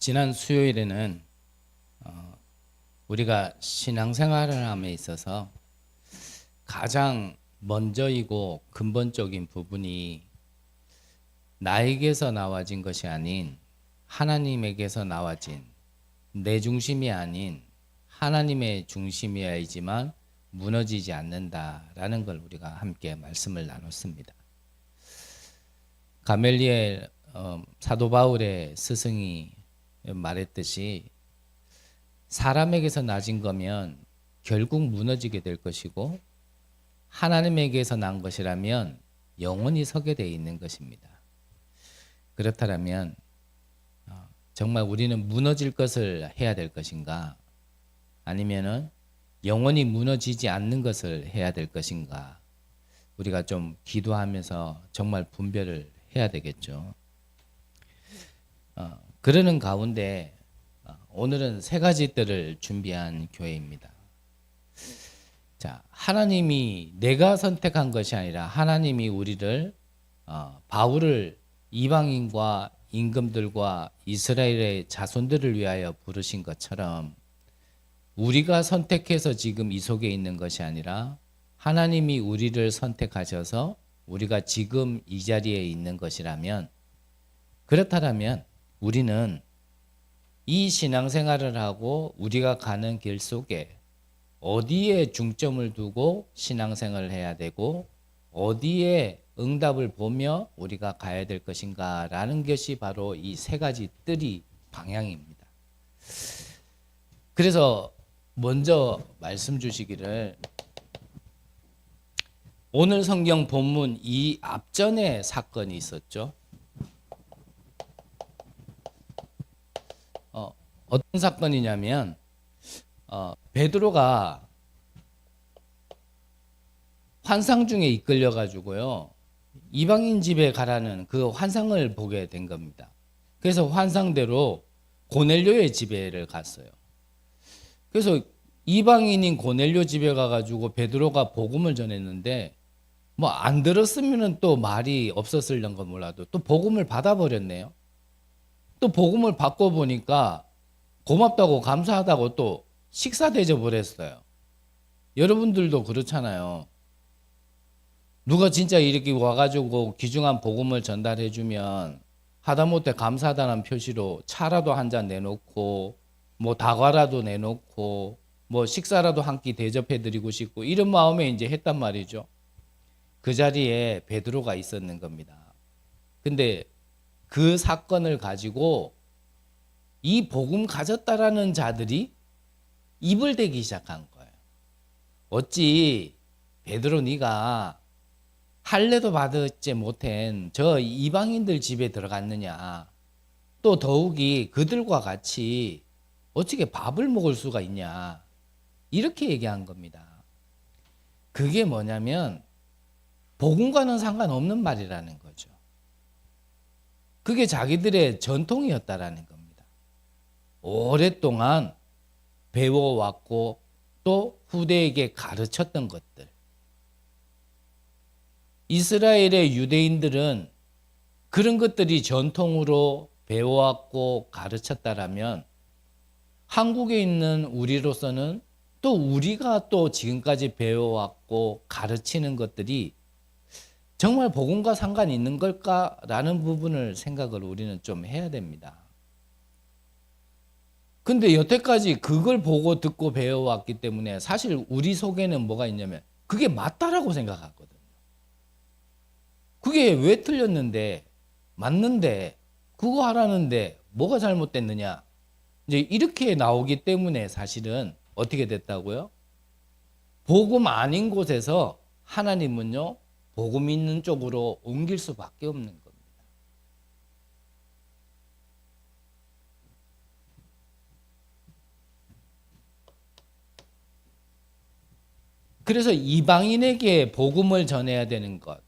지난 수요일에는 우리가 신앙생활을 함에 있어서 가장 먼저이고 근본적인 부분이 나에게서 나와진 것이 아닌 하나님에게서 나와진, 내 중심이 아닌 하나님의 중심이어야지만 무너지지 않는다라는 걸 우리가 함께 말씀을 나눴습니다. 가멜리엘 사도 바울의 스승이 말했듯이 사람에게서 낮은 거면 결국 무너지게 될 것이고, 하나님에게서 난 것이라면 영원히 서게 되어 있는 것입니다. 그렇다면 정말 우리는 무너질 것을 해야 될 것인가, 아니면은 영원히 무너지지 않는 것을 해야 될 것인가, 우리가 좀 기도하면서 정말 분별을 해야 되겠죠. 그러는 가운데 오늘은 세 가지 뜰을 준비한 교회입니다. 자, 하나님이 내가 선택한 것이 아니라 하나님이 우리를 바울을 이방인과 임금들과 이스라엘의 자손들을 위하여 부르신 것처럼 우리가 선택해서 지금 이 속에 있는 것이 아니라 하나님이 우리를 선택하셔서 우리가 지금 이 자리에 있는 것이라면, 그렇다면 우리는 이 신앙생활을 하고 우리가 가는 길 속에 어디에 중점을 두고 신앙생활을 해야 되고 어디에 응답을 보며 우리가 가야 될 것인가 라는 것이 바로 이 세 가지 뜰이 방향입니다. 그래서 먼저 말씀 주시기를, 오늘 성경 본문 이 앞전에 사건이 있었죠. 어떤 사건이냐면 베드로가 환상 중에 이끌려 가지고요, 이방인 집에 가라는 그 환상을 보게 된 겁니다. 그래서 환상대로 고넬료의 집에를 갔어요. 그래서 이방인인 고넬료 집에 가가지고 베드로가 복음을 전했는데, 뭐 안 들었으면은 또 말이 없었을런가 몰라도 또 복음을 받아버렸네요. 또 복음을 받고 보니까 고맙다고 감사하다고 또 식사 대접을 했어요. 여러분들도 그렇잖아요. 누가 진짜 이렇게 와가지고 귀중한 복음을 전달해주면 하다못해 감사하다는 표시로 차라도 한 잔 내놓고 뭐 다과라도 내놓고 뭐 식사라도 한 끼 대접해드리고 싶고 이런 마음에 이제 했단 말이죠. 그 자리에 베드로가 있었는 겁니다. 근데 그 사건을 가지고 이 복음 가졌다라는 자들이 입을 대기 시작한 거예요. 어찌 베드로 네가 할례도 받지 못한 저 이방인들 집에 들어갔느냐, 또 더욱이 그들과 같이 어떻게 밥을 먹을 수가 있냐, 이렇게 얘기한 겁니다. 그게 뭐냐면 복음과는 상관없는 말이라는 거죠. 그게 자기들의 전통이었다라는 겁니다. 오랫동안 배워왔고 또 후대에게 가르쳤던 것들. 이스라엘의 유대인들은 그런 것들이 전통으로 배워왔고 가르쳤다라면, 한국에 있는 우리로서는 또 우리가 또 지금까지 배워왔고 가르치는 것들이 정말 복음과 상관이 있는 걸까라는 부분을 생각을 우리는 좀 해야 됩니다. 근데 여태까지 그걸 보고 듣고 배워왔기 때문에 사실 우리 속에는 뭐가 있냐면 그게 맞다라고 생각하거든요. 그게 왜 틀렸는데, 맞는데, 그거 하라는데 뭐가 잘못됐느냐, 이제 이렇게 나오기 때문에 사실은 어떻게 됐다고요? 복음 아닌 곳에서 하나님은요, 복음 있는 쪽으로 옮길 수밖에 없는 겁니다. 그래서 이방인에게 복음을 전해야 되는 것,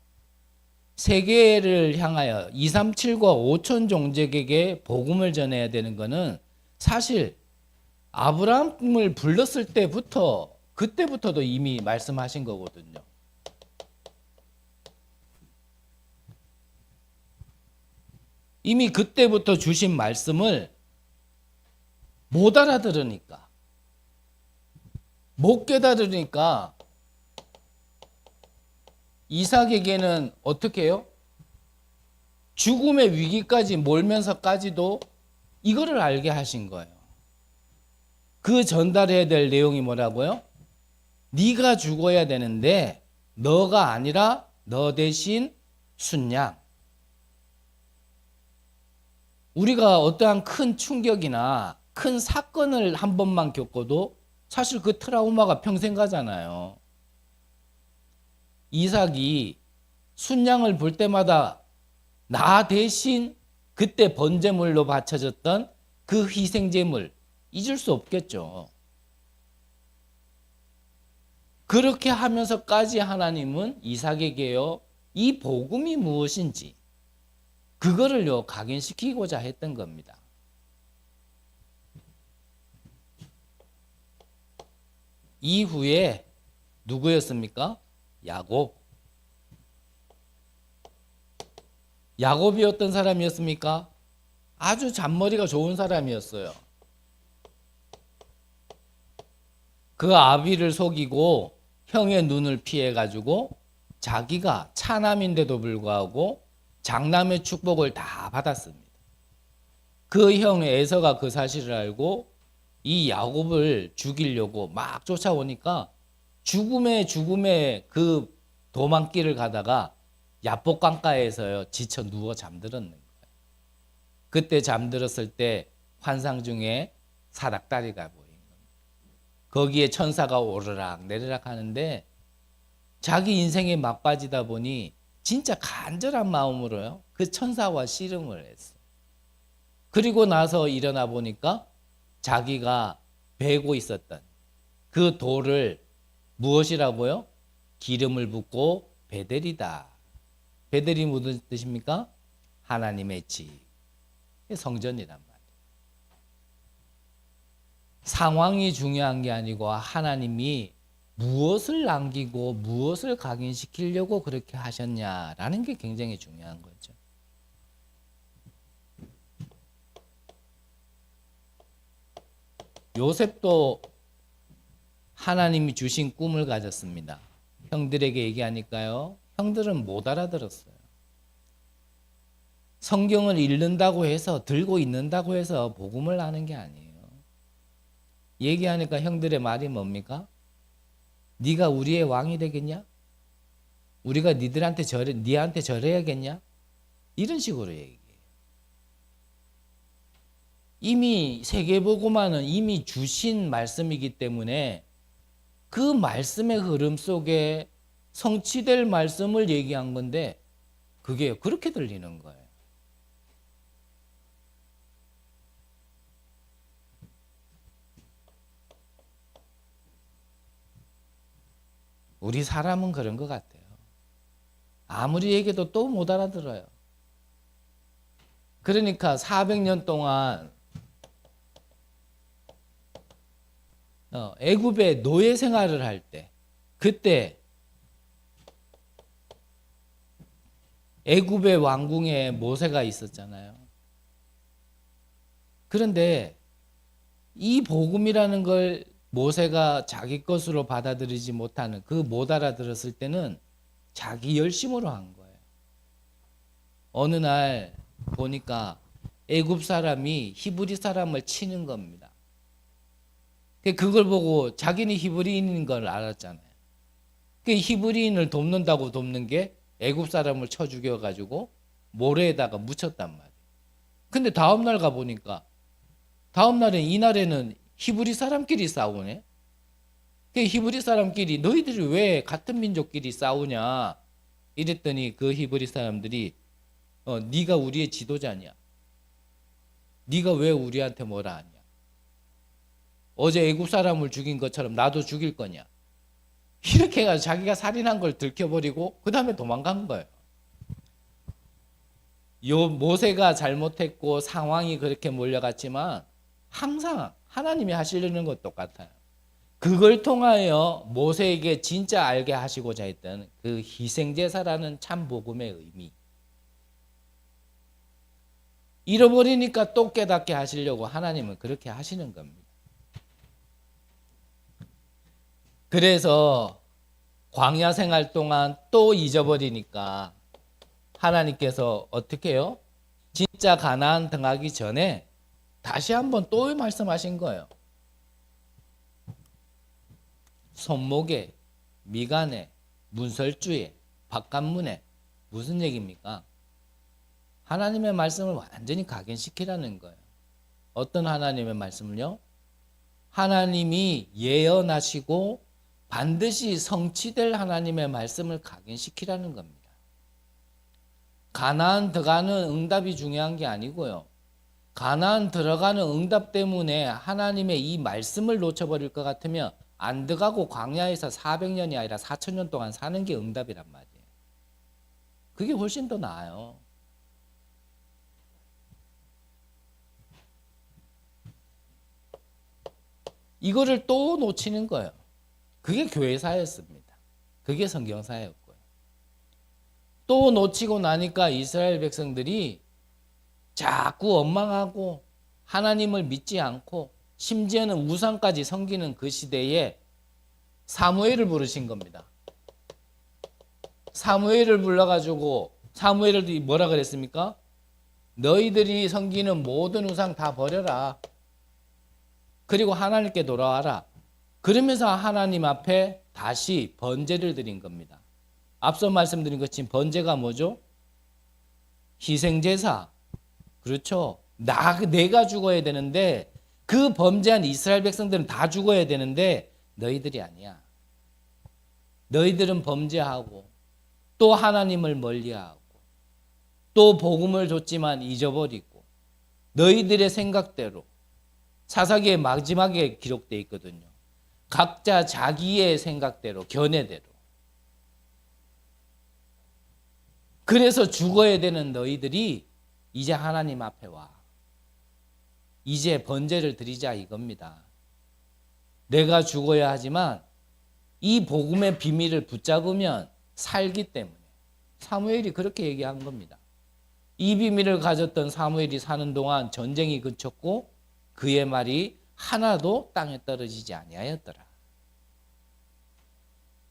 세계를 향하여 237과 5천 종족에게 복음을 전해야 되는 것은 사실 아브라함을 불렀을 때부터, 그때부터도 이미 말씀하신 거거든요. 이미 그때부터 주신 말씀을 못 알아들으니까, 못 깨달으니까 이삭에게는 어떻게 해요? 죽음의 위기까지 몰면서까지도 이거를 알게 하신 거예요. 그 전달해야 될 내용이 뭐라고요? 네가 죽어야 되는데 너가 아니라 너 대신 순양. 우리가 어떠한 큰 충격이나 큰 사건을 한 번만 겪어도 사실 그 트라우마가 평생 가잖아요. 이삭이 순양을 볼 때마다 나 대신 그때 번제물로 바쳐졌던 그 희생제물 잊을 수 없겠죠. 그렇게 하면서까지 하나님은 이삭에게요, 이 복음이 무엇인지 그거를요 각인시키고자 했던 겁니다. 이후에 누구였습니까? 야곱. 야곱이 어떤 사람이었습니까? 아주 잔머리가 좋은 사람이었어요. 그 아비를 속이고 형의 눈을 피해가지고 자기가 차남인데도 불구하고 장남의 축복을 다 받았습니다. 그 형 에서가 그 사실을 알고 이 야곱을 죽이려고 막 쫓아오니까 죽음의 그 도망길을 가다가 야복 강가에서요 지쳐 누워 잠들었는 거예요. 그때 잠들었을 때 환상 중에 사닥다리가 보인 겁니다. 거기에 천사가 오르락 내리락 하는데 자기 인생에 막빠지다 보니 진짜 간절한 마음으로요 그 천사와 씨름을 했어요. 그리고 나서 일어나 보니까 자기가 베고 있었던 그 돌을 무엇이라고요? 기름을 붓고 베델이다. 베델이 무슨 뜻입니까? 하나님의 집. 성전이란 말이에요. 상황이 중요한 게 아니고 하나님이 무엇을 남기고 무엇을 각인시키려고 그렇게 하셨냐라는 게 굉장히 중요한 거죠. 요셉도 하나님이 주신 꿈을 가졌습니다. 형들에게 얘기하니까요. 형들은 못 알아들었어요. 성경을 읽는다고 해서 들고 있는다고 해서 복음을 아는 게 아니에요. 얘기하니까 형들의 말이 뭡니까? 네가 우리의 왕이 되겠냐? 우리가 니한테 절해야겠냐? 이런 식으로 얘기해요. 이미 세계복음화는 이미 주신 말씀이기 때문에 그 말씀의 흐름 속에 성취될 말씀을 얘기한 건데 그게 그렇게 들리는 거예요. 우리 사람은 그런 것 같아요. 아무리 얘기해도 또 못 알아들어요. 그러니까 400년 동안 애굽의 노예 생활을 할 때 그때 애굽의 왕궁에 모세가 있었잖아요. 그런데 이 복음이라는 걸 모세가 자기 것으로 받아들이지 못하는 그 못 알아들었을 때는 자기 열심으로 한 거예요. 어느 날 보니까 애굽 사람이 히브리 사람을 치는 겁니다. 그걸 보고 자기는 히브리인인 걸 알았잖아요. 그 히브리인을 돕는다고 돕는 게 애굽 사람을 쳐 죽여가지고 모래에다가 묻혔단 말이에요. 근데 다음날 가보니까 다음날엔 이날에는 히브리 사람끼리 싸우네. 그 히브리 사람끼리 너희들이 왜 같은 민족끼리 싸우냐 이랬더니 그 히브리 사람들이 네가 우리의 지도자냐? 네가 왜 우리한테 뭐라 하냐? 어제 애굽 사람을 죽인 것처럼 나도 죽일 거냐? 이렇게 해가지고 자기가 살인한 걸 들켜버리고 그 다음에 도망간 거예요. 요 모세가 잘못했고 상황이 그렇게 몰려갔지만 항상 하나님이 하시려는 것 똑같아요. 그걸 통하여 모세에게 진짜 알게 하시고자 했던 그 희생제사라는 참 복음의 의미. 잃어버리니까 또 깨닫게 하시려고 하나님은 그렇게 하시는 겁니다. 그래서 광야 생활 동안 또 잊어버리니까 하나님께서 어떻게 해요? 진짜 가나안 등하기 전에 다시 한번 또 말씀하신 거예요. 손목에, 미간에, 문설주에, 바깥문에. 무슨 얘기입니까? 하나님의 말씀을 완전히 각인시키라는 거예요. 어떤 하나님의 말씀을요? 하나님이 예언하시고 반드시 성취될 하나님의 말씀을 각인시키라는 겁니다. 가나안 들어가는 응답이 중요한 게 아니고요. 가나안 들어가는 응답 때문에 하나님의 이 말씀을 놓쳐버릴 것 같으면 안 들어가고 광야에서 400년이 아니라 4,000년 동안 사는 게 응답이란 말이에요. 그게 훨씬 더 나아요. 이거를 또 놓치는 거예요. 그게 교회사였습니다. 그게 성경사였고요. 또 놓치고 나니까 이스라엘 백성들이 자꾸 원망하고 하나님을 믿지 않고 심지어는 우상까지 섬기는 그 시대에 사무엘을 부르신 겁니다. 사무엘을 불러가지고 사무엘이 뭐라 그랬습니까? 너희들이 섬기는 모든 우상 다 버려라. 그리고 하나님께 돌아와라. 그러면서 하나님 앞에 다시 번제를 드린 겁니다. 앞서 말씀드린 것처럼 번제가 뭐죠? 희생제사. 그렇죠. 내가 죽어야 되는데 그 범죄한 이스라엘 백성들은 다 죽어야 되는데 너희들이 아니야. 너희들은 범죄하고 또 하나님을 멀리하고 또 복음을 줬지만 잊어버리고 너희들의 생각대로 사사기의 마지막에 기록되어 있거든요. 각자 자기의 생각대로 견해대로. 그래서 죽어야 되는 너희들이 이제 하나님 앞에 와. 이제 번제를 드리자 이겁니다. 내가 죽어야 하지만 이 복음의 비밀을 붙잡으면 살기 때문에 사무엘이 그렇게 얘기한 겁니다. 이 비밀을 가졌던 사무엘이 사는 동안 전쟁이 그쳤고 그의 말이 하나도 땅에 떨어지지 아니하였더라.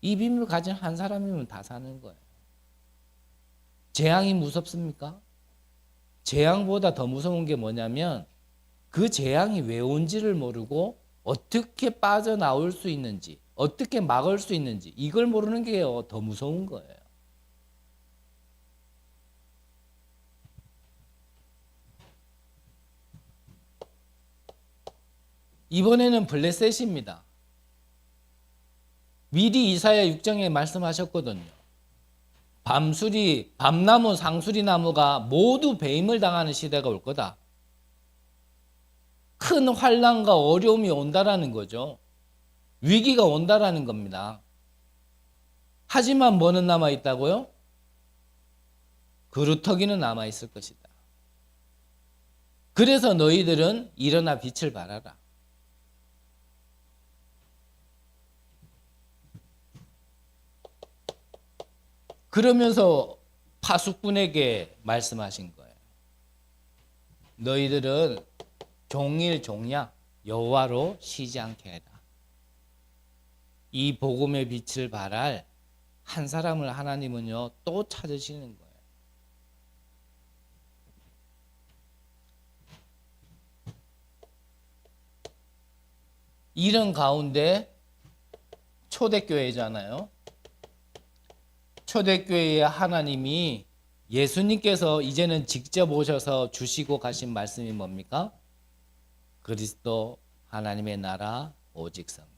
이 비밀을 가진 한 사람이면 다 사는 거예요. 재앙이 무섭습니까? 재앙보다 더 무서운 게 뭐냐면 그 재앙이 왜 온지를 모르고 어떻게 빠져나올 수 있는지, 어떻게 막을 수 있는지 이걸 모르는 게 더 무서운 거예요. 이번에는 블레셋입니다. 미리 이사야 6장에 말씀하셨거든요. 밤나무, 상수리나무가 모두 배임을 당하는 시대가 올 거다. 큰 환난과 어려움이 온다라는 거죠. 위기가 온다라는 겁니다. 하지만 뭐는 남아있다고요? 그루터기는 남아있을 것이다. 그래서 너희들은 일어나 빛을 발하라. 그러면서 파수꾼에게 말씀하신 거예요. 너희들은 종일 종야 여호와로 쉬지 않게 해라. 이 복음의 빛을 발할 한 사람을 하나님은요 또 찾으시는 거예요. 이런 가운데 초대교회잖아요. 초대교회의 하나님이 예수님께서 이제는 직접 오셔서 주시고 가신 말씀이 뭡니까? 그리스도 하나님의 나라 오직 성령.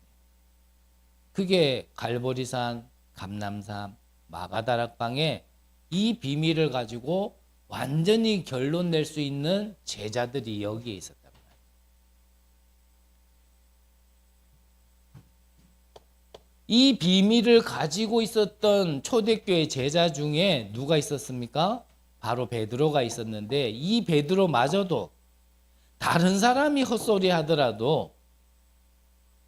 그게 갈보리산, 감람산, 마가다락방에 이 비밀을 가지고 완전히 결론 낼 수 있는 제자들이 여기에 있었단 말이에요. 이 비밀을 가지고 있었던 초대교회 제자 중에 누가 있었습니까? 바로 베드로가 있었는데 이 베드로마저도 다른 사람이 헛소리 하더라도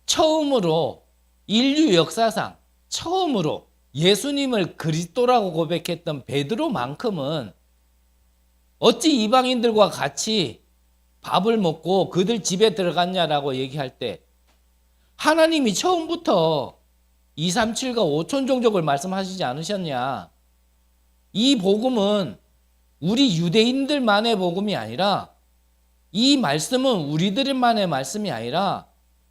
처음으로 인류 역사상 처음으로 예수님을 그리스도라고 고백했던 베드로만큼은 어찌 이방인들과 같이 밥을 먹고 그들 집에 들어갔냐라고 얘기할 때 하나님이 처음부터 237과 5천 종족을 말씀하시지 않으셨냐. 이 복음은 우리 유대인들만의 복음이 아니라 이 말씀은 우리들만의 말씀이 아니라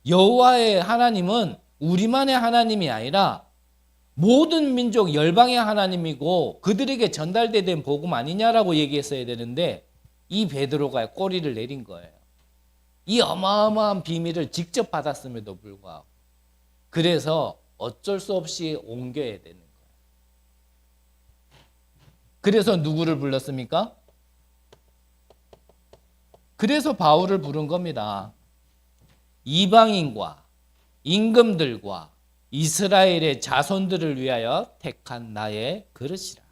여호와의 하나님은 우리만의 하나님이 아니라 모든 민족 열방의 하나님이고 그들에게 전달된 복음 아니냐라고 얘기했어야 되는데 이 베드로가 꼬리를 내린 거예요. 이 어마어마한 비밀을 직접 받았음에도 불구하고 그래서 어쩔 수 없이 옮겨야 되는 거예요. 그래서 누구를 불렀습니까? 그래서 바울을 부른 겁니다. 이방인과 임금들과 이스라엘의 자손들을 위하여 택한 나의 그릇이라.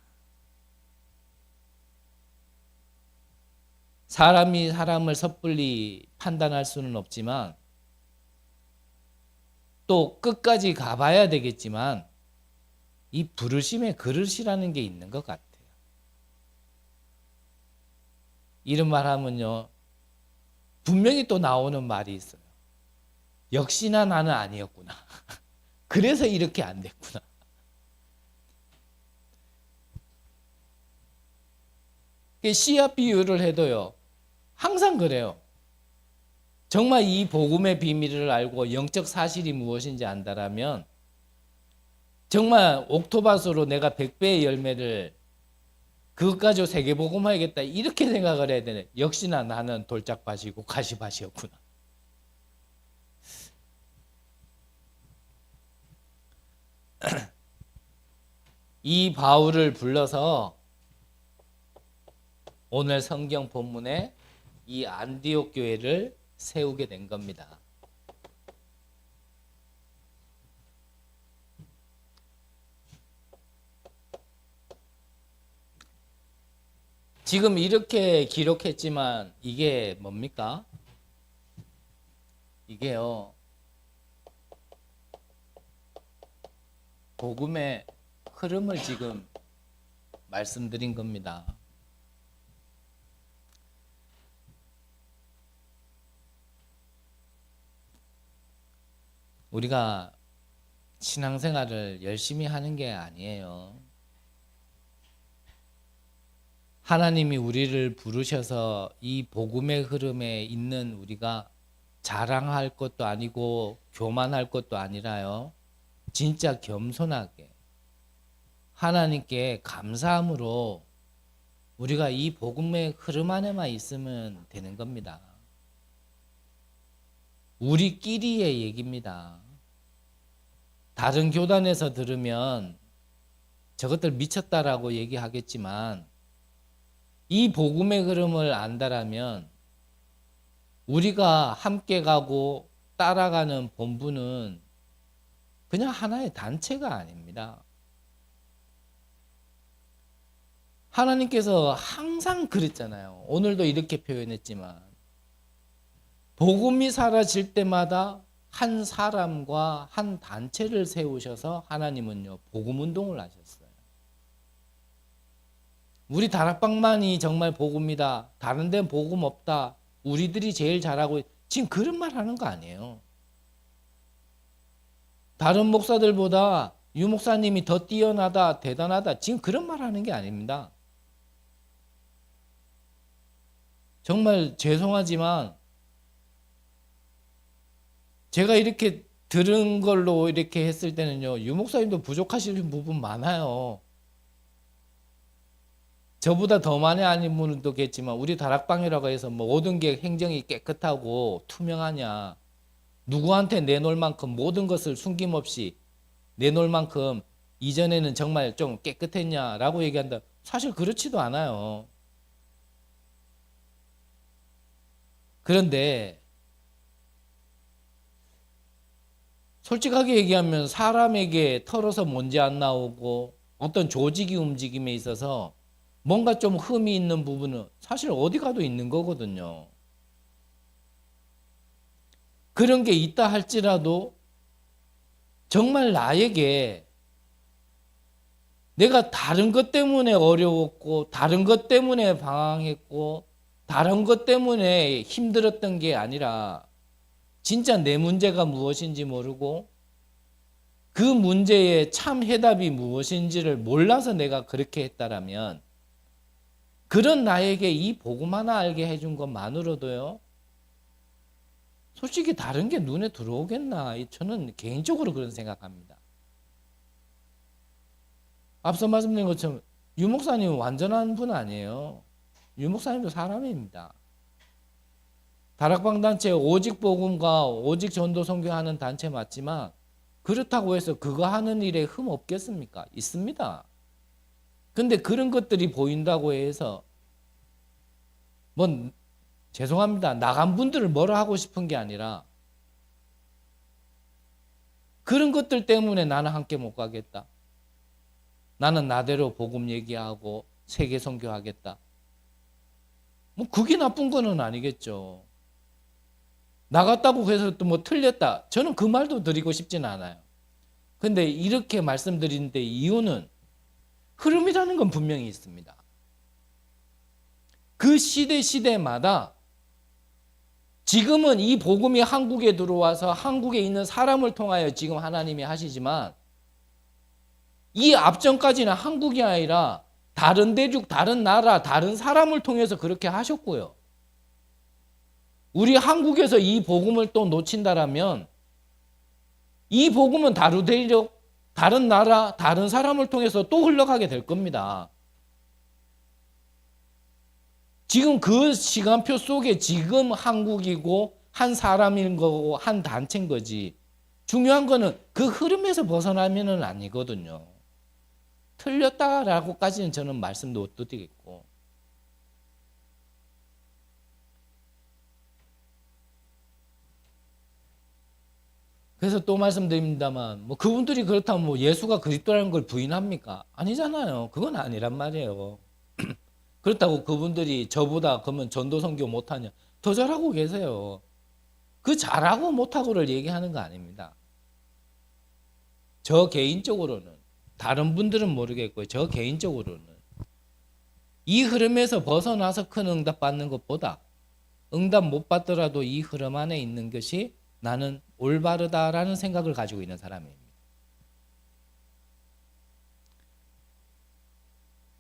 사람이 사람을 섣불리 판단할 수는 없지만 또 끝까지 가봐야 되겠지만 이 부르심의 그릇이라는 게 있는 것 같아요. 이런 말 하면요, 분명히 또 나오는 말이 있어요. 역시나 나는 아니었구나. 그래서 이렇게 안 됐구나. 씨앗 비유를 해도요, 항상 그래요. 정말 이 복음의 비밀을 알고 영적 사실이 무엇인지 안다라면 정말 옥토밭으로 내가 100배의 열매를 그것 가지고 세계복음화하겠다 이렇게 생각을 해야 되네. 역시나 나는 돌짝밭이고 가시밭이었구나. 이 바울을 불러서 오늘 성경 본문에 이 안디옥 교회를 세우게 된 겁니다. 지금 이렇게 기록했지만 이게 뭡니까? 이게요, 복음의 흐름을 지금 말씀드린 겁니다. 우리가 신앙생활을 열심히 하는 게 아니에요. 하나님이 우리를 부르셔서 이 복음의 흐름에 있는 우리가 자랑할 것도 아니고 교만할 것도 아니라요. 진짜 겸손하게 하나님께 감사함으로 우리가 이 복음의 흐름 안에만 있으면 되는 겁니다. 우리끼리의 얘기입니다. 다른 교단에서 들으면 저것들 미쳤다라고 얘기하겠지만 이 복음의 흐름을 안다라면 우리가 함께 가고 따라가는 본부는 그냥 하나의 단체가 아닙니다. 하나님께서 항상 그랬잖아요. 오늘도 이렇게 표현했지만 복음이 사라질 때마다 한 사람과 한 단체를 세우셔서 하나님은요 복음 운동을 하셨어요. 우리 다락방만이 정말 복음이다. 다른 데는 복음 없다. 우리들이 제일 잘하고 지금 그런 말 하는 거 아니에요. 다른 목사들보다 유 목사님이 더 뛰어나다, 대단하다. 지금 그런 말 하는 게 아닙니다. 정말 죄송하지만 제가 이렇게 들은 걸로 이렇게 했을 때는요, 유 목사님도 부족하시는 부분 많아요. 저보다 더 많이 아는 분도 겠지만 우리 다락방이라고 해서 뭐 모든 게 행정이 깨끗하고 투명하냐, 누구한테 내놓을 만큼 모든 것을 숨김없이 내놓을 만큼 이전에는 정말 좀 깨끗했냐라고 얘기한다. 사실 그렇지도 않아요. 그런데 솔직하게 얘기하면 사람에게 털어서 먼지 안 나오고 어떤 조직이 움직임에 있어서 뭔가 좀 흠이 있는 부분은 사실 어디 가도 있는 거거든요. 그런 게 있다 할지라도 정말 나에게 내가 다른 것 때문에 어려웠고 다른 것 때문에 방황했고 다른 것 때문에 힘들었던 게 아니라 진짜 내 문제가 무엇인지 모르고 그 문제의 참 해답이 무엇인지를 몰라서 내가 그렇게 했다라면 그런 나에게 이 복음 하나 알게 해준 것만으로도요, 솔직히 다른 게 눈에 들어오겠나? 저는 개인적으로 그런 생각합니다. 앞서 말씀드린 것처럼 유 목사님은 완전한 분 아니에요. 유 목사님도 사람입니다. 다락방 단체 오직 복음과 오직 전도 선교하는 단체 맞지만 그렇다고 해서 그거 하는 일에 흠 없겠습니까? 있습니다. 근데 그런 것들이 보인다고 해서 뭐 죄송합니다. 나간 분들을 뭐라 하고 싶은 게 아니라 그런 것들 때문에 나는 함께 못 가겠다. 나는 나대로 복음 얘기하고 세계 선교하겠다. 뭐 그게 나쁜 거는 아니겠죠. 나갔다고 해서 또 뭐 틀렸다. 저는 그 말도 드리고 싶지는 않아요. 근데 이렇게 말씀드리는데 이유는 흐름이라는 건 분명히 있습니다. 그 시대마다 지금은 이 복음이 한국에 들어와서 한국에 있는 사람을 통하여 지금 하나님이 하시지만 이 앞전까지는 한국이 아니라 다른 대륙, 다른 나라, 다른 사람을 통해서 그렇게 하셨고요. 우리 한국에서 이 복음을 또 놓친다라면 이 복음은 다른 대륙, 다른 나라, 다른 사람을 통해서 또 흘러가게 될 겁니다. 지금 그 시간표 속에 지금 한국이고 한 사람인 거고 한 단체인 거지. 중요한 거는 그 흐름에서 벗어나면은 아니거든요. 틀렸다라고까지는 저는 말씀도 못 드리겠고. 그래서 또 말씀드립니다만 뭐 그분들이 그렇다면 뭐 예수가 그리스도라는 걸 부인합니까? 아니잖아요. 그건 아니란 말이에요. 그렇다고 그분들이 저보다 그러면 전도 선교 못하냐? 더 잘하고 계세요. 그 잘하고 못하고를 얘기하는 거 아닙니다. 저 개인적으로는 다른 분들은 모르겠고요. 저 개인적으로는 이 흐름에서 벗어나서 큰 응답 받는 것보다 응답 못 받더라도 이 흐름 안에 있는 것이 나는 올바르다라는 생각을 가지고 있는 사람입니다.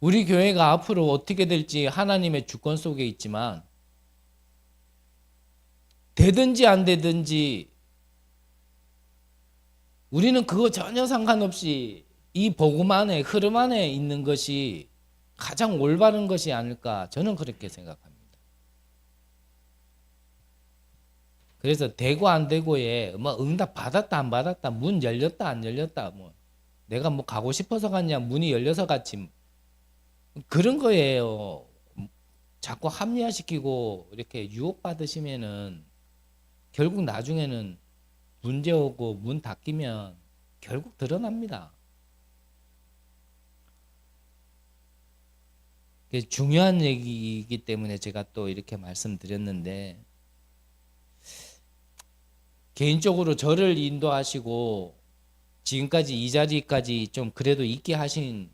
우리 교회가 앞으로 어떻게 될지 하나님의 주권 속에 있지만 되든지 안 되든지 우리는 그거 전혀 상관없이 이 복음 안에 흐름 안에 있는 것이 가장 올바른 것이 아닐까 저는 그렇게 생각합니다. 그래서 되고 안 되고에 뭐 응답 받았다 안 받았다 문 열렸다 안 열렸다 뭐 내가 뭐 가고 싶어서 갔냐 문이 열려서 갔지 그런 거예요. 자꾸 합리화시키고 이렇게 유혹받으시면은 결국 나중에는 문제 오고 문 닫히면 결국 드러납니다. 중요한 얘기이기 때문에 제가 또 이렇게 말씀드렸는데 개인적으로 저를 인도하시고 지금까지 이 자리까지 좀 그래도 있게 하신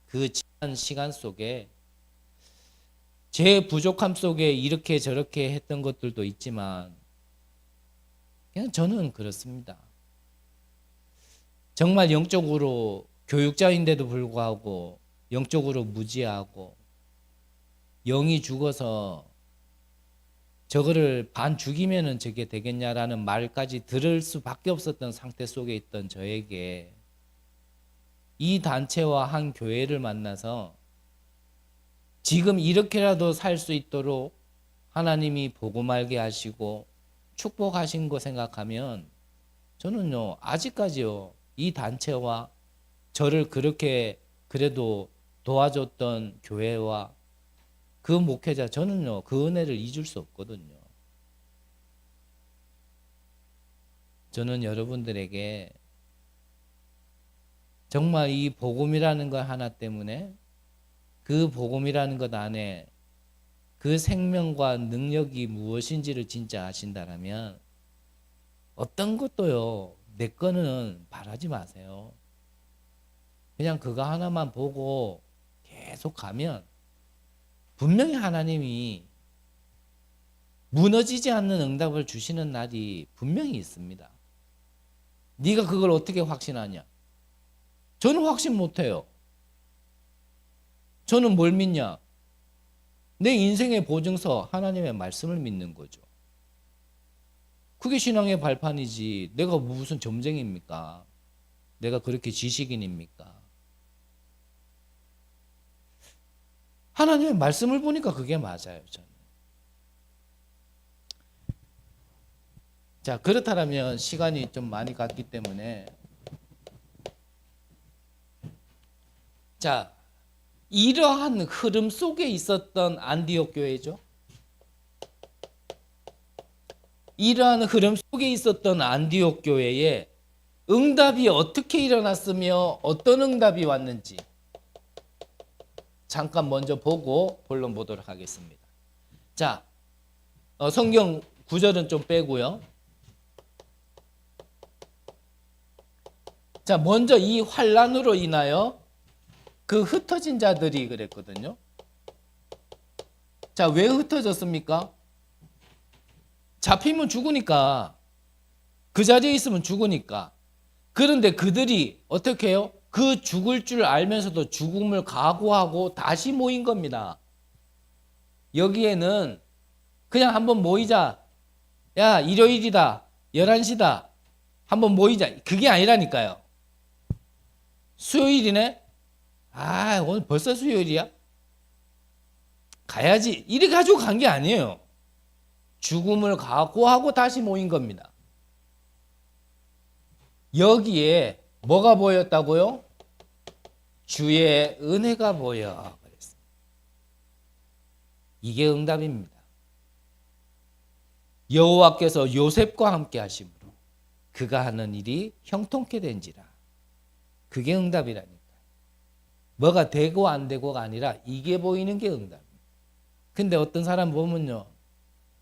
그 지난 시간 속에 제 부족함 속에 이렇게 저렇게 했던 것들도 있지만 그냥 저는 그렇습니다. 정말 영적으로 교육자인데도 불구하고 영적으로 무지하고 영이 죽어서 저거를 반 죽이면은 저게 되겠냐라는 말까지 들을 수밖에 없었던 상태 속에 있던 저에게 이 단체와 한 교회를 만나서 지금 이렇게라도 살 수 있도록 하나님이 복음 알게 하시고 축복하신 거 생각하면 저는요 아직까지요 이 단체와 저를 그렇게 그래도 도와줬던 교회와 그 목회자 저는요 그 은혜를 잊을 수 없거든요. 저는 여러분들에게 정말 이 복음이라는 것 하나 때문에 그 복음이라는 것 안에 그 생명과 능력이 무엇인지를 진짜 아신다라면 어떤 것도요 내 거는 바라지 마세요. 그냥 그거 하나만 보고 계속 가면 분명히 하나님이 무너지지 않는 응답을 주시는 날이 분명히 있습니다. 네가 그걸 어떻게 확신하냐? 저는 확신 못해요. 저는 뭘 믿냐? 내 인생의 보증서 하나님의 말씀을 믿는 거죠. 그게 신앙의 발판이지. 내가 무슨 점쟁입니까? 내가 그렇게 지식인입니까? 하나님의 말씀을 보니까 그게 맞아요. 저는. 자, 그렇다면 시간이 좀 많이 갔기 때문에 자, 이러한 흐름 속에 있었던 안디옥 교회죠. 이러한 흐름 속에 있었던 안디옥 교회에 응답이 어떻게 일어났으며 어떤 응답이 왔는지 잠깐 먼저 보고 본론 보도록 하겠습니다. 자, 성경 구절은 좀 빼고요. 자, 먼저 이 환란으로 인하여 그 흩어진 자들이 그랬거든요. 자, 왜 흩어졌습니까? 잡히면 죽으니까. 그 자리에 있으면 죽으니까. 그런데 그들이 어떻게 해요? 그 죽을 줄 알면서도 죽음을 각오하고 다시 모인 겁니다. 여기에는 그냥 한번 모이자. 야, 일요일이다. 11시다. 한번 모이자. 그게 아니라니까요. 수요일이네? 아, 오늘 벌써 수요일이야? 가야지. 이래 가지고 간 게 아니에요. 죽음을 각오하고 다시 모인 겁니다. 여기에 뭐가 보였다고요? 주의 은혜가 보여. 그랬습니다. 이게 응답입니다. 여호와께서 요셉과 함께 하심으로 그가 하는 일이 형통케 된지라. 그게 응답이라니까. 뭐가 되고 안 되고가 아니라 이게 보이는 게 응답입니다. 근데 어떤 사람 보면요,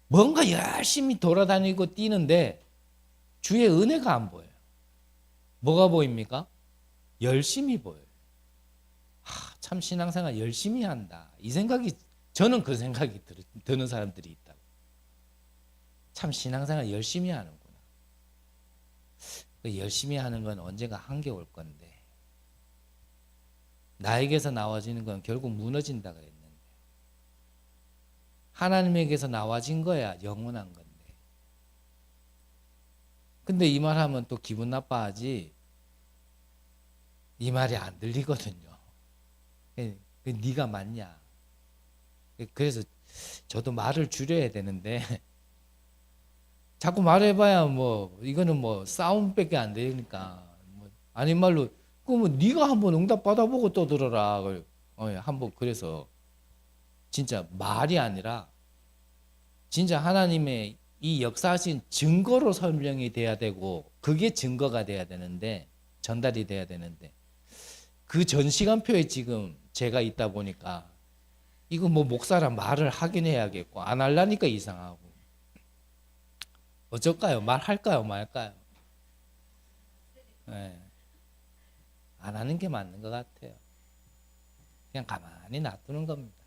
뭔가 열심히 돌아다니고 뛰는데 주의 은혜가 안 보여요. 뭐가 보입니까? 열심히 보여요. 참 신앙생활 열심히 한다. 이 생각이, 저는 그 생각이 드는 사람들이 있다고. 참 신앙생활 열심히 하는구나. 열심히 하는 건 언젠가 한계 올 건데 나에게서 나와지는 건 결국 무너진다 그랬는데 하나님에게서 나와진 거야 영원한 건데. 근데 이 말 하면 또 기분 나빠하지. 이 말이 안 들리거든요. 네가 맞냐. 그래서 저도 말을 줄여야 되는데 자꾸 말해봐야 뭐 이거는 뭐 싸움밖에 안 되니까 아닌 말로 그러면 네가 한번 응답 받아보고 또 들어라. 한번 그래서 진짜 말이 아니라 진짜 하나님의 이 역사하신 증거로 설명이 돼야 되고 그게 증거가 돼야 되는데 전달이 돼야 되는데 그 전 시간표에 지금 제가 있다 보니까 이거 뭐 목사라 말을 하긴 해야겠고 안 하려니까 이상하고 어쩔까요? 말할까요? 말까요? 네. 안 하는 게 맞는 것 같아요. 그냥 가만히 놔두는 겁니다.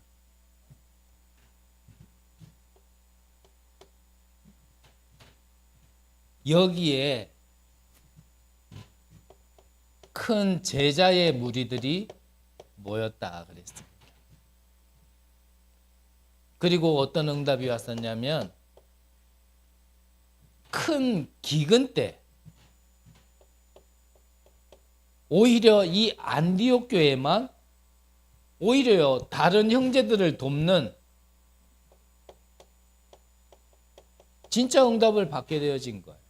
여기에 큰 제자의 무리들이 모였다 그랬습니다. 그리고 어떤 응답이 왔었냐면 큰 기근 때 오히려 이 안디옥 교회만 오히려 다른 형제들을 돕는 진짜 응답을 받게 되어진 거예요.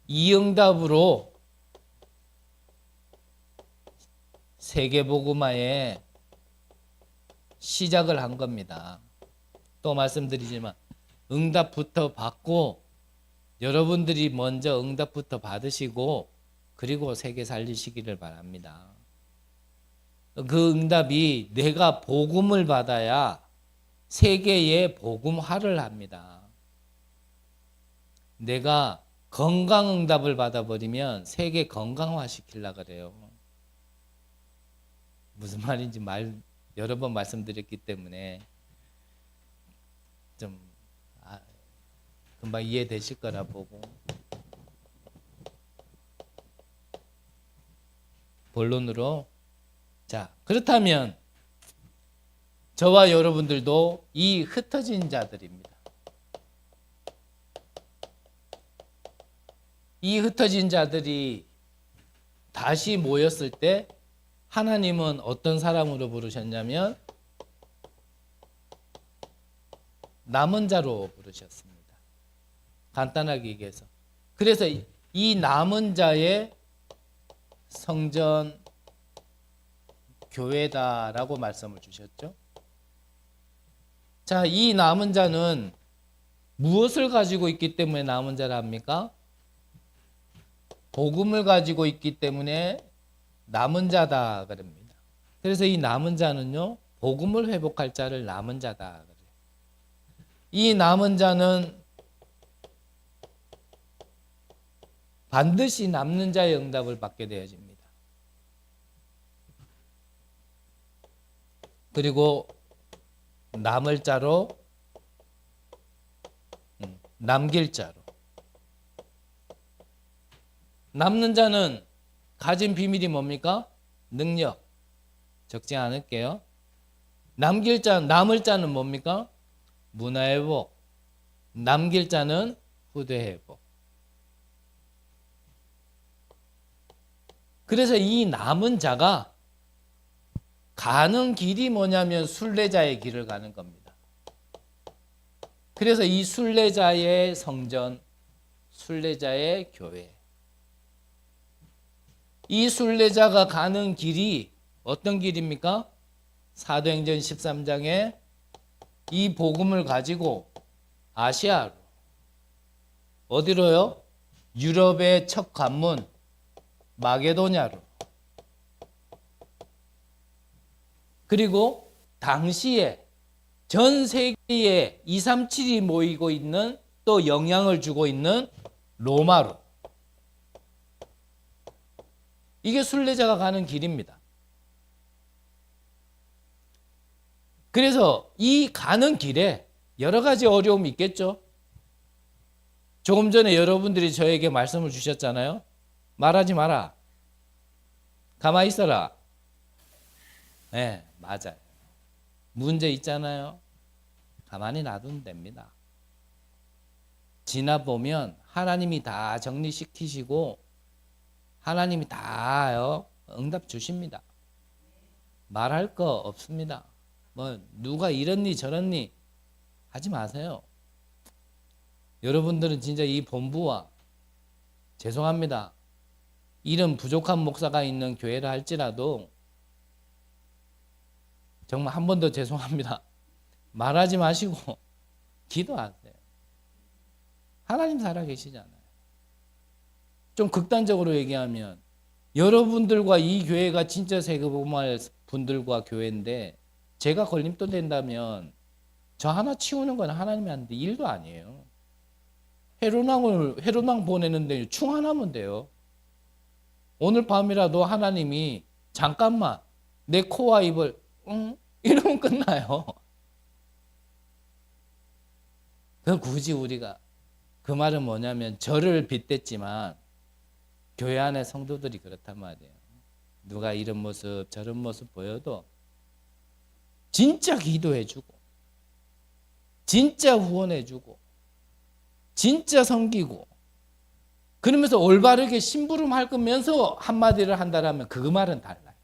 이 응답으로 세계복음화의 시작을 한 겁니다. 또 말씀드리지만 응답부터 받고 여러분들이 먼저 응답부터 받으시고 그리고 세계 살리시기를 바랍니다. 그 응답이 내가 복음을 받아야 세계에 복음화를 합니다. 내가 건강응답을 받아버리면 세계 건강화시키려고 그래요. 무슨 말인지 여러 번 말씀드렸기 때문에 좀 금방 이해되실 거라 보고, 본론으로, 자, 그렇다면 저와 여러분들도 이 흩어진 자들입니다. 이 흩어진 자들이 다시 모였을 때 하나님은 어떤 사람으로 부르셨냐면 남은 자로 부르셨습니다. 간단하게 얘기해서. 그래서 이 남은 자의 성전 교회다라고 말씀을 주셨죠. 자, 이 남은 자는 무엇을 가지고 있기 때문에 남은 자라 합니까? 복음을 가지고 있기 때문에 남은 자다 그럽니다. 그래서 이 남은 자는요, 복음을 회복할 자를 남은 자다 그래요. 이 남은 자는 반드시 남는 자의 응답을 받게 되어집니다. 그리고 남을 자로, 남길 자로. 남는 자는 가진 비밀이 뭡니까? 능력. 적지 않을게요. 남을 자는 뭡니까? 문화회복. 남길 자는 후대회복. 그래서 이 남은 자가 가는 길이 뭐냐면 순례자의 길을 가는 겁니다. 그래서 이 순례자의 성전, 순례자의 교회, 이 순례자가 가는 길이 어떤 길입니까? 사도행전 13장에 이 복음을 가지고 아시아로, 어디로요? 유럽의 첫 관문 마게도냐로, 그리고 당시에 전 세계에 237이 모이고 있는, 또 영향을 주고 있는 로마로. 이게 순례자가 가는 길입니다. 그래서 이 가는 길에 여러 가지 어려움이 있겠죠. 조금 전에 여러분들이 저에게 말씀을 주셨잖아요. 말하지 마라. 가만히 있어라. 네, 맞아요. 문제 있잖아요. 가만히 놔두면 됩니다. 지나보면 하나님이 다 정리시키시고 하나님이 다 응답 주십니다. 말할 거 없습니다. 뭐 누가 이랬니 저랬니 하지 마세요. 여러분들은 진짜 이 본부와, 죄송합니다, 이름 부족한 목사가 있는 교회라 할지라도 정말 한 번 더 죄송합니다. 말하지 마시고 기도하세요. 하나님 살아계시잖아요. 좀 극단적으로 얘기하면 여러분들과 이 교회가 진짜 세계복음할 분들과 교회인데 제가 걸림돌 된다면 저 하나 치우는 건 하나님이 하는데 일도 아니에요. 헤로낭 보내는데 충 하나면 돼요. 오늘 밤이라도 하나님이 잠깐만 내 코와 입을 이러면 끝나요. 그 굳이 우리가, 그 말은 뭐냐면 저를 빗댔지만 교회 안에 성도들이 그렇단 말이에요. 누가 이런 모습 저런 모습 보여도 진짜 기도해주고 진짜 후원해주고 진짜 섬기고 그러면서 올바르게 심부름할 거면서 한마디를 한다라면 그 말은 달라요.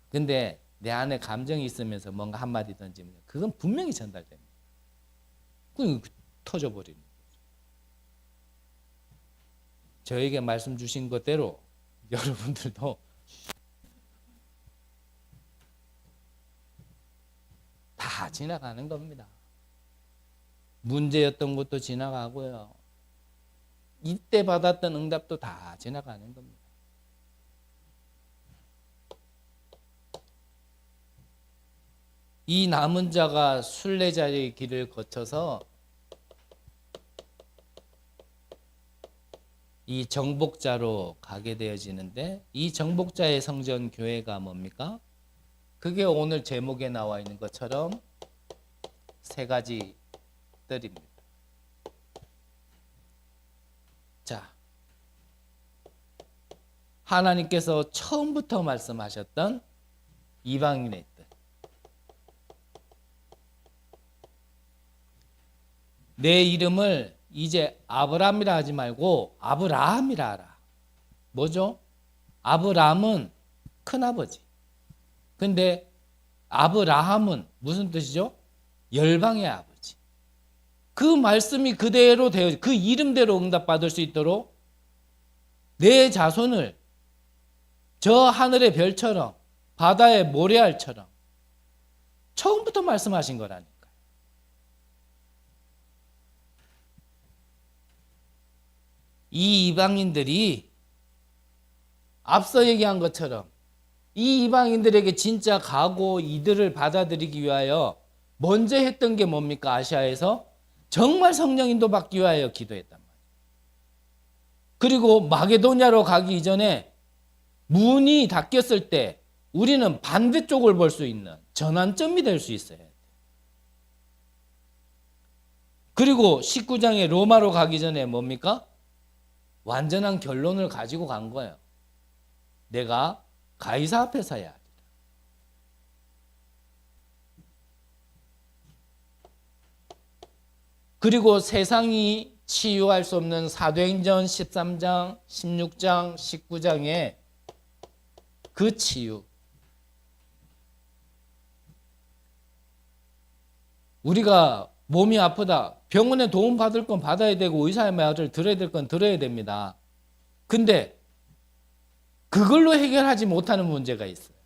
근데 내 안에 감정이 있으면서 뭔가 한마디 던지면 그건 분명히 전달됩니다. 그건 터져버리는 거죠. 저에게 말씀 주신 것대로 여러분들도 다 지나가는 겁니다. 문제였던 것도 지나가고요. 이때 받았던 응답도 다 지나가는 겁니다. 이 남은 자가 순례자의 길을 거쳐서 이 정복자로 가게 되어지는데 이 정복자의 성전 교회가 뭡니까? 그게 오늘 제목에 나와 있는 것처럼 세 가지 뜰입니다. 자, 하나님께서 처음부터 말씀하셨던 이방인의 뜻. 내 이름을 이제 아브람이라 하지 말고 아브라함이라 하라. 뭐죠? 아브람은 큰아버지. 근데 아브라함은 무슨 뜻이죠? 열방의 아버지. 그 말씀이 그대로 되어 그 이름대로 응답받을 수 있도록 내 자손을 저 하늘의 별처럼 바다의 모래알처럼 처음부터 말씀하신 거라니까. 이 이방인들이 앞서 얘기한 것처럼 이 이방인들에게 진짜 가고 이들을 받아들이기 위하여 먼저 했던 게 뭡니까? 아시아에서 정말 성령 인도 받기 위하여 기도했단 말이에요. 그리고 마게도냐로 가기 이전에 문이 닫혔을 때 우리는 반대쪽을 볼 수 있는 전환점이 될 수 있어야 돼요. 그리고 19장에 로마로 가기 전에 뭡니까? 완전한 결론을 가지고 간 거예요. 내가 가이사 앞에 서야 하리라. 그리고 세상이 치유할 수 없는 사도행전 13장, 16장, 19장에 그 치유. 우리가 몸이 아프다. 병원에 도움 받을 건 받아야 되고 의사의 말을 들어야 될 건 들어야 됩니다. 근데 그걸로 해결하지 못하는 문제가 있어요.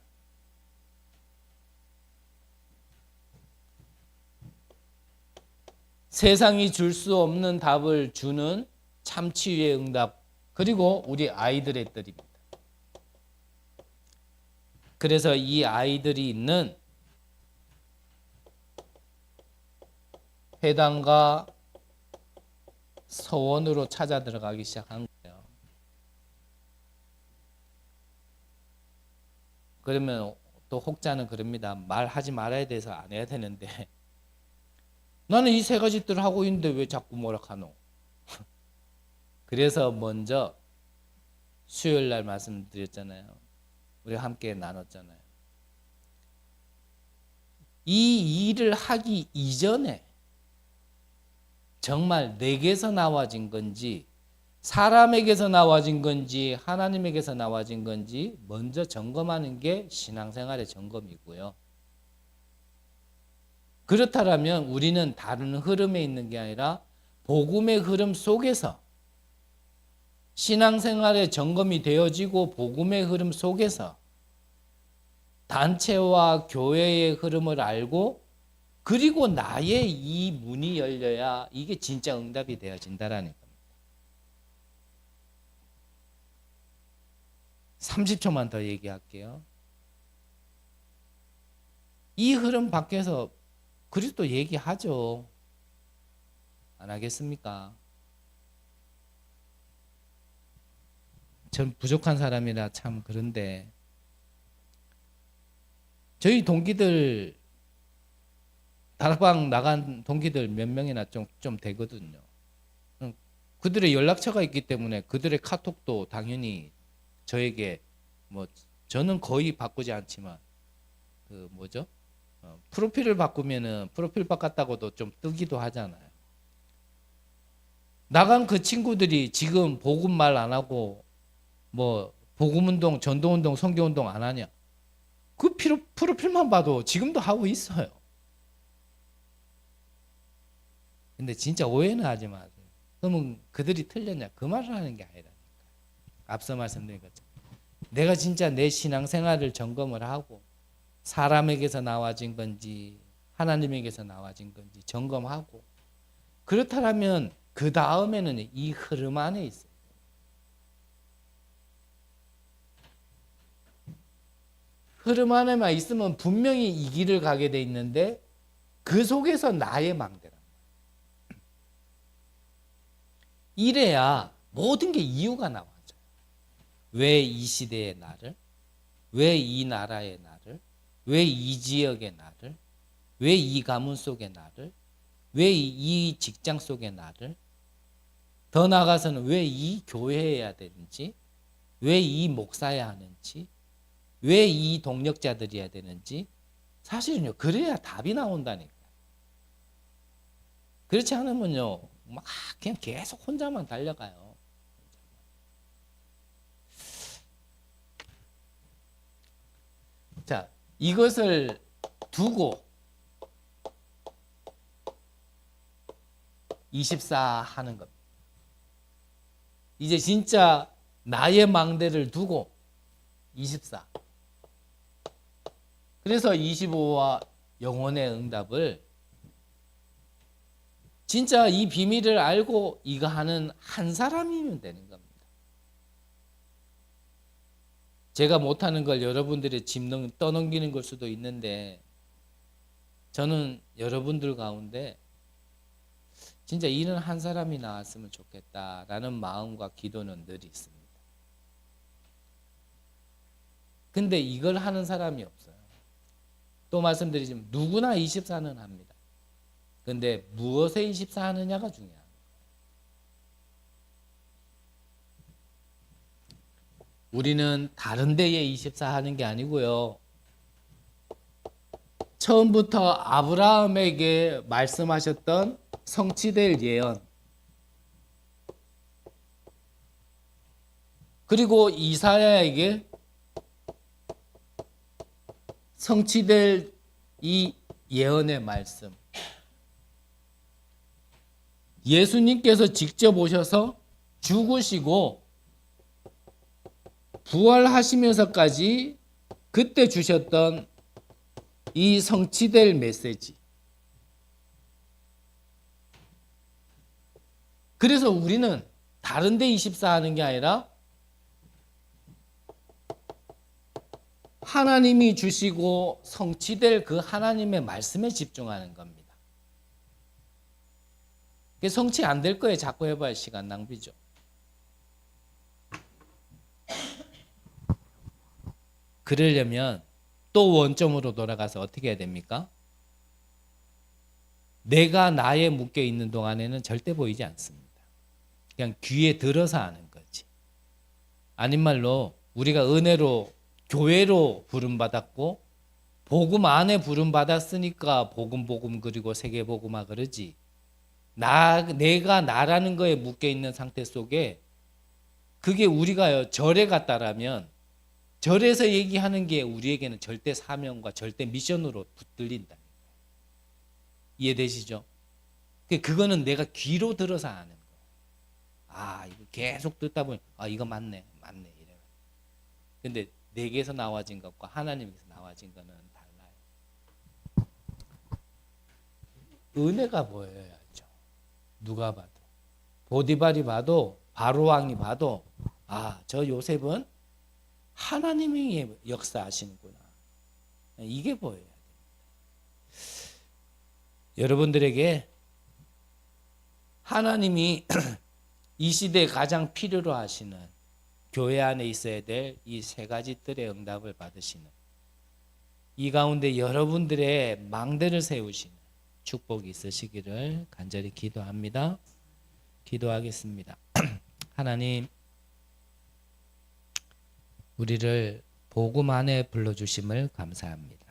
세상이 줄 수 없는 답을 주는 참치유의 응답, 그리고 우리 아이들의 뜻입니다. 그래서 이 아이들이 있는 회당과 서원으로 찾아 들어가기 시작한 거예요. 그러면 또 혹자는 그럽니다. 말하지 말아야 돼서 안 해야 되는데 나는 이 세 가지 뜻을 하고 있는데 왜 자꾸 뭐라 하노? 그래서 먼저 수요일 날 말씀드렸잖아요. 우리 함께 나눴잖아요. 이 일을 하기 이전에 정말 내게서 나와진 건지 사람에게서 나와진 건지 하나님에게서 나와진 건지 먼저 점검하는 게 신앙생활의 점검이고요. 그렇다면 우리는 다른 흐름에 있는 게 아니라 복음의 흐름 속에서 신앙생활의 점검이 되어지고 복음의 흐름 속에서 단체와 교회의 흐름을 알고 그리고 나의 이 문이 열려야 이게 진짜 응답이 되어진다라는 겁니다. 30초만 더 얘기할게요. 이 흐름 밖에서 그리스도 얘기하죠. 안 하겠습니까? 전 부족한 사람이라 참 그런데 저희 동기들 다락방 나간 동기들 몇 명이나 좀 되거든요. 그들의 연락처가 있기 때문에 그들의 카톡도 당연히 저에게 뭐 저는 거의 바꾸지 않지만 그 뭐죠? 프로필을 바꾸면은 프로필 바꿨다고도 좀 뜨기도 하잖아요. 나간 그 친구들이 지금 복음 말 안 하고 뭐 복음운동, 전도운동, 선교운동 안 하냐? 그 프로필만 봐도 지금도 하고 있어요. 근데 진짜 오해는 하지 마세요. 그러면 그들이 틀렸냐? 그 말을 하는 게 아니라니까. 앞서 말씀드린 것처럼 내가 진짜 내 신앙생활을 점검을 하고 사람에게서 나와진 건지 하나님에게서 나와진 건지 점검하고 그렇다면 그 다음에는 이 흐름 안에 있어요. 흐름 안에만 있으면 분명히 이 길을 가게 돼 있는데 그 속에서 나의 망대란 말이에요. 이래야 모든 게 이유가 나와요. 왜 이 시대의 나를? 왜 이 나라의 나를? 왜 이 지역의 나를? 왜 이 가문 속의 나를? 왜 이 직장 속의 나를? 더 나아가서는 왜 이 교회여야 되는지? 왜 이 목사야 하는지? 왜 이 동력자들이어야 되는지? 사실은요, 그래야 답이 나온다니까. 그렇지 않으면요, 막 그냥 계속 혼자만 달려가요. 자, 이것을 두고 24 하는 겁니다. 이제 진짜 나의 망대를 두고 24. 그래서 25와 영혼의 응답을 진짜 이 비밀을 알고 이거 하는 한 사람이면 되는 겁니다. 제가 못하는 걸 여러분들의 짐 떠넘기는 걸 수도 있는데 저는 여러분들 가운데 진짜 이런 한 사람이 나왔으면 좋겠다라는 마음과 기도는 늘 있습니다. 근데 이걸 하는 사람이 없어요. 또 말씀드리지만 누구나 24는 합니다. 근데 무엇에 24 하느냐가 중요합니다. 우리는 다른 데에 24 하는 게 아니고요. 처음부터 아브라함에게 말씀하셨던 성취될 예언, 그리고 이사야에게 성취될 이 예언의 말씀, 예수님께서 직접 오셔서 죽으시고 부활하시면서까지 그때 주셨던 이 성취될 메시지. 그래서 우리는 다른 데 24 하는 게 아니라 하나님이 주시고 성취될 그 하나님의 말씀에 집중하는 겁니다. 성취 안 될 거에 자꾸 해봐야 시간 낭비죠. 그러려면 또 원점으로 돌아가서 어떻게 해야 됩니까? 내가 나에 묶여 있는 동안에는 절대 보이지 않습니다. 그냥 귀에 들어서 하는 거지. 아닌 말로 우리가 은혜로 교회로 부름받았고 복음 안에 부름받았으니까 복음 그리고 세계복음화 그러지. 내가 나라는 거에 묶여 있는 상태 속에 그게 우리가 절에 갔다라면 절에서 얘기하는 게 우리에게는 절대 사명과 절대 미션으로 붙들린다. 이해되시죠? 그거는 내가 귀로 들어서 하는 거예요. 아, 이거 계속 듣다 보니 이거 맞네 이래. 근데 내게서 나와진 것과 하나님께서 나와진 거는 달라요. 은혜가 보여야죠. 누가 봐도, 보디발이 봐도, 바로 왕이 봐도 저 요셉은 하나님이 역사하시는구나. 이게 보여야 됩니다. 여러분들에게 하나님이 이 시대에 가장 필요로 하시는 교회 안에 있어야 될 이 세 가지 뜰의 응답을 받으시는 이 가운데 여러분들의 망대를 세우시는 축복이 있으시기를 간절히 기도합니다. 기도하겠습니다. 하나님, 우리를 복음 안에 불러주심을 감사합니다.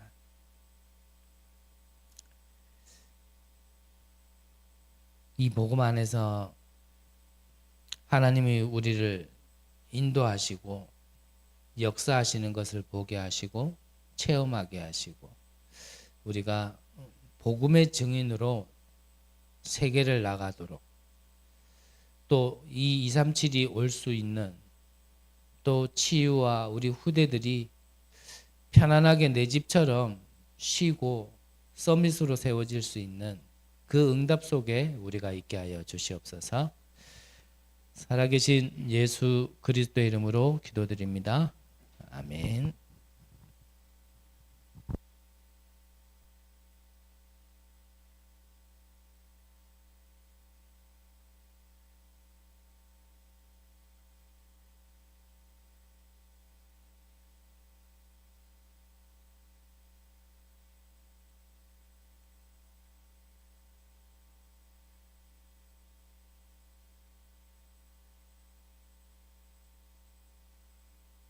이 복음 안에서 하나님이 우리를 인도하시고 역사하시는 것을 보게 하시고 체험하게 하시고 우리가 복음의 증인으로 세계를 나가도록 또 이 237이 올 수 있는 또 치유와 우리 후대들이 편안하게 내 집처럼 쉬고 서밋으로 세워질 수 있는 그 응답 속에 우리가 있게 하여 주시옵소서. 살아계신 예수 그리스도의 이름으로 기도드립니다. 아멘.